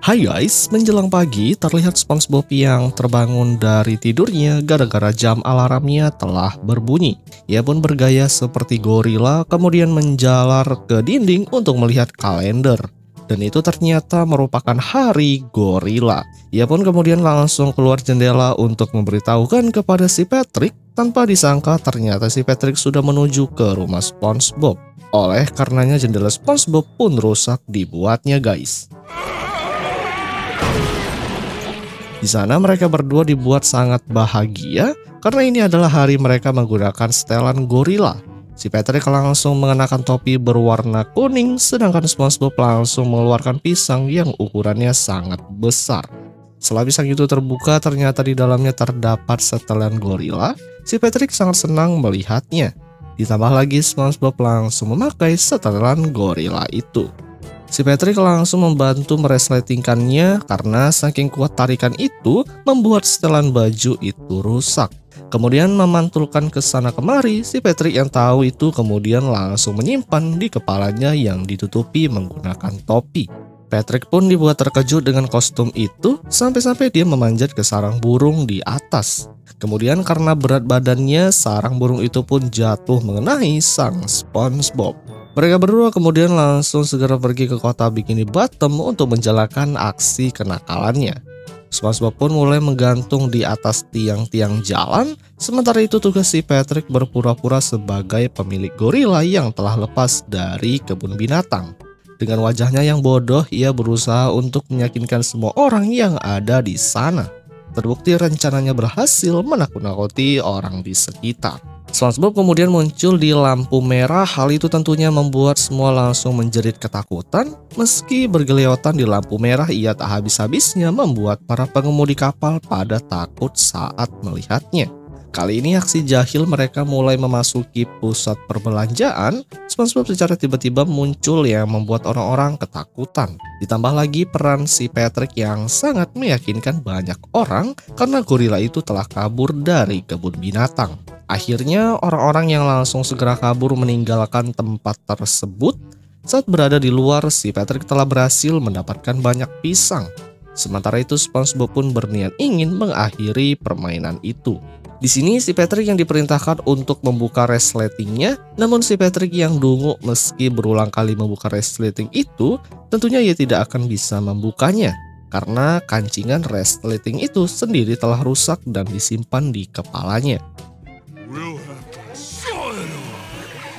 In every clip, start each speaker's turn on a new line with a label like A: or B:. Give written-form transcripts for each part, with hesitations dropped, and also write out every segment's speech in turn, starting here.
A: Hai guys, menjelang pagi terlihat SpongeBob yang terbangun dari tidurnya gara-gara jam alarmnya telah berbunyi. Ia pun bergaya seperti gorila kemudian menjalar ke dinding untuk melihat kalender. Dan itu ternyata merupakan hari gorila. Ia pun kemudian langsung keluar jendela untuk memberitahukan kepada si Patrick. Tanpa disangka ternyata si Patrick sudah menuju ke rumah SpongeBob. Oleh karenanya jendela SpongeBob pun rusak dibuatnya guys. Di sana mereka berdua dibuat sangat bahagia karena ini adalah hari mereka menggunakan setelan gorila. Si Patrick langsung mengenakan topi berwarna kuning sedangkan SpongeBob langsung mengeluarkan pisang yang ukurannya sangat besar. Setelah pisang itu terbuka ternyata di dalamnya terdapat setelan gorila. Si Patrick sangat senang melihatnya. Ditambah lagi SpongeBob langsung memakai setelan gorila itu. Si Patrick langsung membantu meresletingkannya karena saking kuat tarikan itu membuat setelan baju itu rusak. Kemudian memantulkan ke sana kemari, si Patrick yang tahu itu kemudian langsung menyimpan di kepalanya yang ditutupi menggunakan topi. Patrick pun dibuat terkejut dengan kostum itu sampai-sampai dia memanjat ke sarang burung di atas. Kemudian karena berat badannya, sarang burung itu pun jatuh mengenai sang SpongeBob. Mereka berdua kemudian langsung segera pergi ke kota Bikini Bottom untuk menjalankan aksi kenakalannya. SpongeBob pun mulai menggantung di atas tiang-tiang jalan, sementara itu tugas si Patrick berpura-pura sebagai pemilik gorila yang telah lepas dari kebun binatang. Dengan wajahnya yang bodoh, ia berusaha untuk meyakinkan semua orang yang ada di sana. Terbukti rencananya berhasil menakut-nakuti orang di sekitar. SpongeBob kemudian muncul di lampu merah, hal itu tentunya membuat semua langsung menjerit ketakutan. Meski bergeleotan di lampu merah, ia tak habis-habisnya membuat para pengemudi kapal pada takut saat melihatnya. Kali ini aksi jahil mereka mulai memasuki pusat perbelanjaan. SpongeBob secara tiba-tiba muncul yang membuat orang-orang ketakutan. Ditambah lagi peran si Patrick yang sangat meyakinkan banyak orang karena gorila itu telah kabur dari kebun binatang. Akhirnya orang-orang yang langsung segera kabur meninggalkan tempat tersebut. Saat berada di luar, si Patrick telah berhasil mendapatkan banyak pisang. Sementara itu SpongeBob pun berniat ingin mengakhiri permainan itu. Di sini si Patrick yang diperintahkan untuk membuka resletingnya, namun si Patrick yang dungu meski berulang kali membuka resleting itu, tentunya ia tidak akan bisa membukanya. Karena kancingan resleting itu sendiri telah rusak dan disimpan di kepalanya.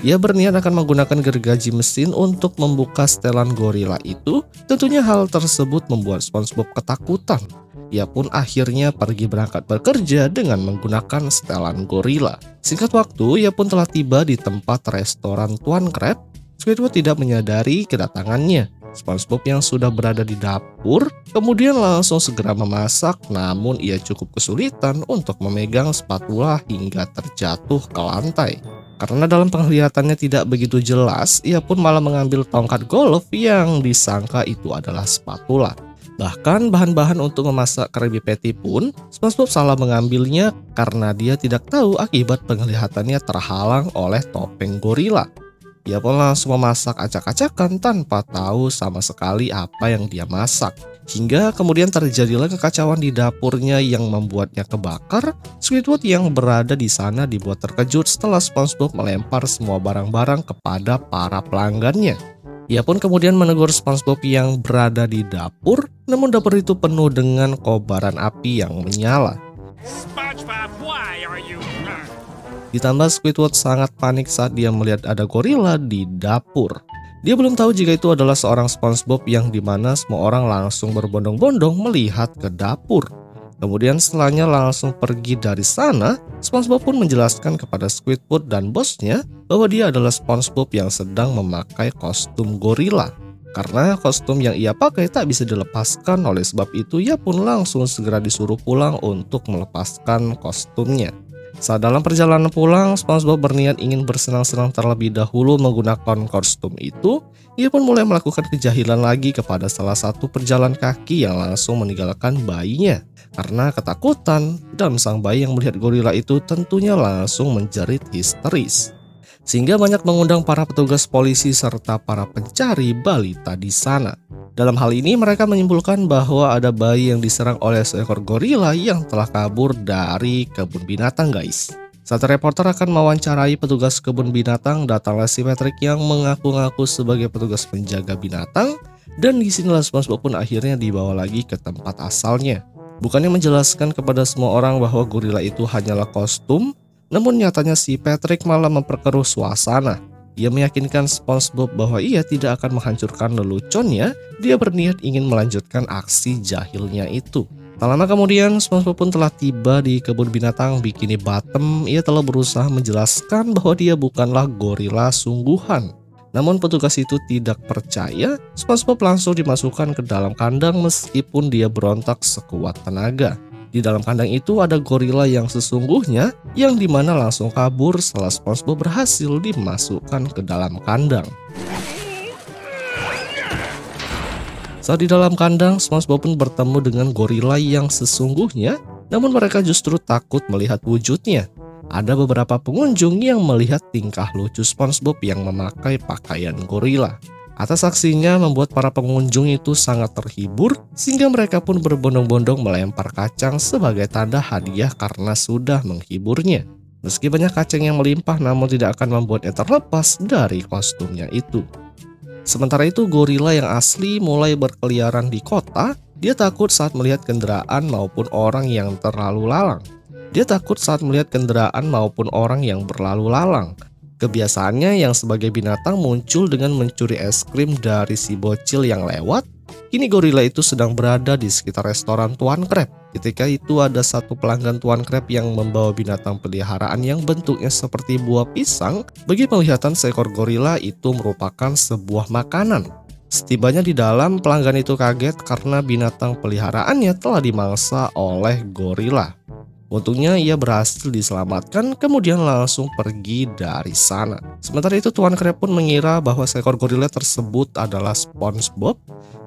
A: Ia berniat akan menggunakan gergaji mesin untuk membuka setelan gorila itu. Tentunya hal tersebut membuat SpongeBob ketakutan. Ia pun akhirnya pergi berangkat bekerja dengan menggunakan setelan gorila. Singkat waktu, ia pun telah tiba di tempat restoran Tuan Crab. Squidward tidak menyadari kedatangannya. SpongeBob yang sudah berada di dapur kemudian langsung segera memasak, namun ia cukup kesulitan untuk memegang spatula hingga terjatuh ke lantai. Karena dalam penglihatannya tidak begitu jelas, ia pun malah mengambil tongkat golf yang disangka itu adalah spatula. Bahkan bahan-bahan untuk memasak Krabby Patty pun SpongeBob salah mengambilnya karena dia tidak tahu akibat penglihatannya terhalang oleh topeng gorila. Ia pun langsung memasak acak-acakan tanpa tahu sama sekali apa yang dia masak. Hingga kemudian terjadilah kekacauan di dapurnya yang membuatnya kebakar. Squidward yang berada di sana dibuat terkejut setelah SpongeBob melempar semua barang-barang kepada para pelanggannya. Ia pun kemudian menegur SpongeBob yang berada di dapur, namun dapur itu penuh dengan kobaran api yang menyala.
B: SpongeBob, why are you...
A: Ditambah Squidward sangat panik saat dia melihat ada gorila di dapur. Dia belum tahu jika itu adalah seorang SpongeBob yang dimana semua orang langsung berbondong-bondong melihat ke dapur. Kemudian setelahnya langsung pergi dari sana, SpongeBob pun menjelaskan kepada Squidward dan bosnya bahwa dia adalah SpongeBob yang sedang memakai kostum gorila. Karena kostum yang ia pakai tak bisa dilepaskan, oleh sebab itu ia pun langsung segera disuruh pulang untuk melepaskan kostumnya. Saat dalam perjalanan pulang, SpongeBob berniat ingin bersenang-senang terlebih dahulu menggunakan kostum itu. Ia pun mulai melakukan kejahilan lagi kepada salah satu pejalan kaki yang langsung meninggalkan bayinya. Karena ketakutan, dan sang bayi yang melihat gorila itu tentunya langsung menjerit histeris. sehingga banyak mengundang para petugas polisi serta para pencari balita di sana. Dalam hal ini mereka menyimpulkan bahwa ada bayi yang diserang oleh seekor gorila yang telah kabur dari kebun binatang, guys. Saat reporter akan mewawancarai petugas kebun binatang, datanglah si Patrick yang mengaku-ngaku sebagai petugas penjaga binatang, dan disinilah SpongeBob pun akhirnya dibawa lagi ke tempat asalnya. Bukannya menjelaskan kepada semua orang bahwa gorila itu hanyalah kostum, namun nyatanya si Patrick malah memperkeruh suasana. Ia meyakinkan SpongeBob bahwa ia tidak akan menghancurkan leluconnya, dia berniat ingin melanjutkan aksi jahilnya itu. Tak lama kemudian, SpongeBob pun telah tiba di kebun binatang Bikini Bottom. Ia telah berusaha menjelaskan bahwa dia bukanlah gorila sungguhan. Namun petugas itu tidak percaya, SpongeBob langsung dimasukkan ke dalam kandang meskipun dia berontak sekuat tenaga. Di dalam kandang itu ada gorila yang sesungguhnya, yang dimana langsung kabur setelah SpongeBob berhasil dimasukkan ke dalam kandang. Saat di dalam kandang, SpongeBob pun bertemu dengan gorila yang sesungguhnya, namun mereka justru takut melihat wujudnya. Ada beberapa pengunjung yang melihat tingkah lucu SpongeBob yang memakai pakaian gorila. Atas aksinya membuat para pengunjung itu sangat terhibur, sehingga mereka pun berbondong-bondong melempar kacang sebagai tanda hadiah karena sudah menghiburnya. Meski banyak kacang yang melimpah, namun tidak akan membuatnya terlepas dari kostumnya itu. Sementara itu gorila yang asli mulai berkeliaran di kota. Dia takut saat melihat kendaraan maupun orang yang terlalu lalang. Berlalu lalang. Kebiasaannya yang sebagai binatang muncul dengan mencuri es krim dari si bocil yang lewat. Kini gorila itu sedang berada di sekitar restoran Tuan Crab. Ketika itu ada satu pelanggan Tuan Crab yang membawa binatang peliharaan yang bentuknya seperti buah pisang. Bagi penglihatan seekor gorila itu merupakan sebuah makanan. Setibanya di dalam, pelanggan itu kaget karena binatang peliharaannya telah dimangsa oleh gorila. Untungnya ia berhasil diselamatkan, kemudian langsung pergi dari sana. Sementara itu Tuan Crab pun mengira bahwa seekor gorila tersebut adalah SpongeBob.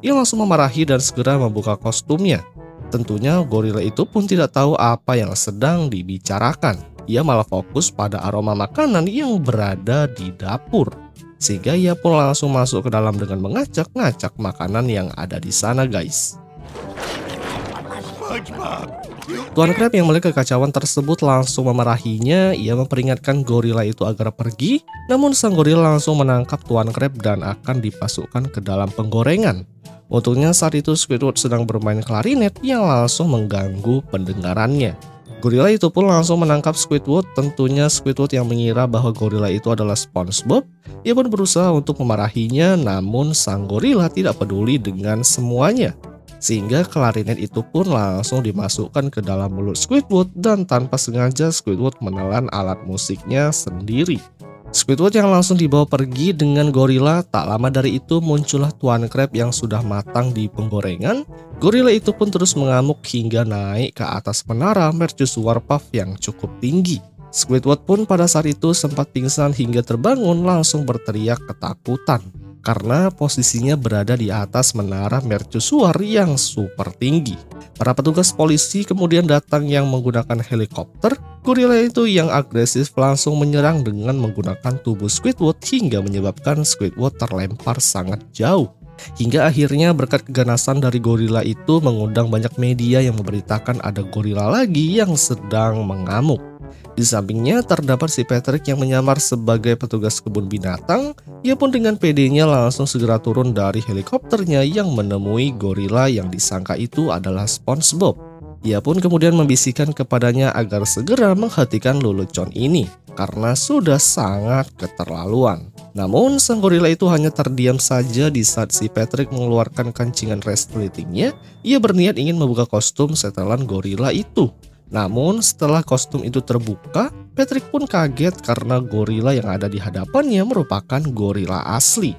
A: Ia langsung memarahi dan segera membuka kostumnya. Tentunya gorila itu pun tidak tahu apa yang sedang dibicarakan. Ia malah fokus pada aroma makanan yang berada di dapur. Sehingga ia pun langsung masuk ke dalam dengan mengacak-ngacak makanan yang ada di sana, guys. Tuan Crab yang melihat kekacauan tersebut langsung memarahinya. Ia memperingatkan gorila itu agar pergi, namun sang gorila langsung menangkap Tuan Crab dan akan dipasukkan ke dalam penggorengan. Untungnya saat itu Squidward sedang bermain klarinet yang langsung mengganggu pendengarannya. Gorila itu pun langsung menangkap Squidward. Tentunya Squidward yang mengira bahwa gorila itu adalah SpongeBob. Ia pun berusaha untuk memarahinya, namun sang gorila tidak peduli dengan semuanya. Sehingga klarinet itu pun langsung dimasukkan ke dalam mulut Squidward dan tanpa sengaja Squidward menelan alat musiknya sendiri. Squidward yang langsung dibawa pergi dengan gorila. Tak lama dari itu muncullah Tuan Crab yang sudah matang di penggorengan. Gorila itu pun terus mengamuk hingga naik ke atas menara mercusuar puff yang cukup tinggi. Squidward pun pada saat itu sempat pingsan hingga terbangun langsung berteriak ketakutan. Karena posisinya berada di atas menara mercusuar yang super tinggi. Para petugas polisi kemudian datang yang menggunakan helikopter. Gorila itu yang agresif langsung menyerang dengan menggunakan tubuh Squidward hingga menyebabkan Squidward terlempar sangat jauh. Hingga akhirnya berkat keganasan dari gorila itu mengundang banyak media yang memberitakan ada gorila lagi yang sedang mengamuk. Di sampingnya terdapat si Patrick yang menyamar sebagai petugas kebun binatang. Ia pun dengan pedenya langsung segera turun dari helikopternya yang menemui gorila yang disangka itu adalah SpongeBob. Ia pun kemudian membisikkan kepadanya agar segera menghentikan lelucon ini karena sudah sangat keterlaluan. Namun sang gorila itu hanya terdiam saja di saat si Patrick mengeluarkan kancingan resletingnya. Ia berniat ingin membuka kostum setelan gorila itu. Namun setelah kostum itu terbuka, Patrick pun kaget karena gorila yang ada di hadapannya merupakan gorila asli.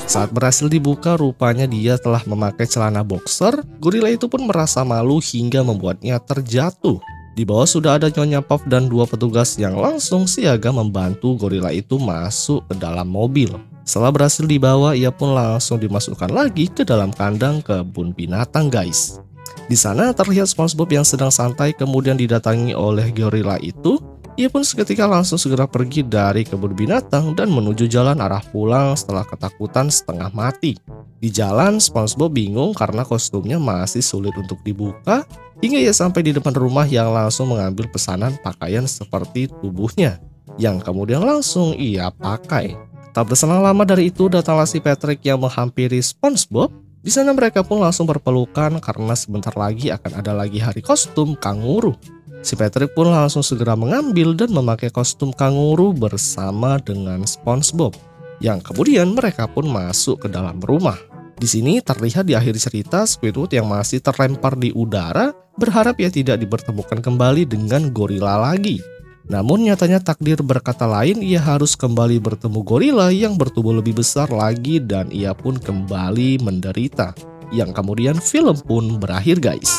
A: Saat berhasil dibuka, rupanya dia telah memakai celana boxer. Gorila itu pun merasa malu hingga membuatnya terjatuh. Di bawah sudah ada Nyonya Puff dan dua petugas yang langsung siaga membantu gorila itu masuk ke dalam mobil. Setelah berhasil dibawa, ia pun langsung dimasukkan lagi ke dalam kandang kebun binatang, guys. Di sana terlihat SpongeBob yang sedang santai kemudian didatangi oleh gorila itu. Ia pun seketika langsung segera pergi dari kebun binatang dan menuju jalan arah pulang setelah ketakutan setengah mati. Di jalan, SpongeBob bingung karena kostumnya masih sulit untuk dibuka, hingga ia sampai di depan rumah yang langsung mengambil pesanan pakaian seperti tubuhnya, yang kemudian langsung ia pakai. Tak berselang lama dari itu datanglah si Patrick yang menghampiri SpongeBob. Di sana mereka pun langsung berpelukan karena sebentar lagi akan ada lagi hari kostum kanguru. Si Patrick pun langsung segera mengambil dan memakai kostum kanguru bersama dengan SpongeBob, yang kemudian mereka pun masuk ke dalam rumah. Di sini terlihat di akhir cerita Squidward yang masih terlempar di udara berharap ia tidak dipertemukan kembali dengan gorila lagi. Namun nyatanya takdir berkata lain, ia harus kembali bertemu gorila yang bertubuh lebih besar lagi dan ia pun kembali menderita. Yang kemudian film pun berakhir guys.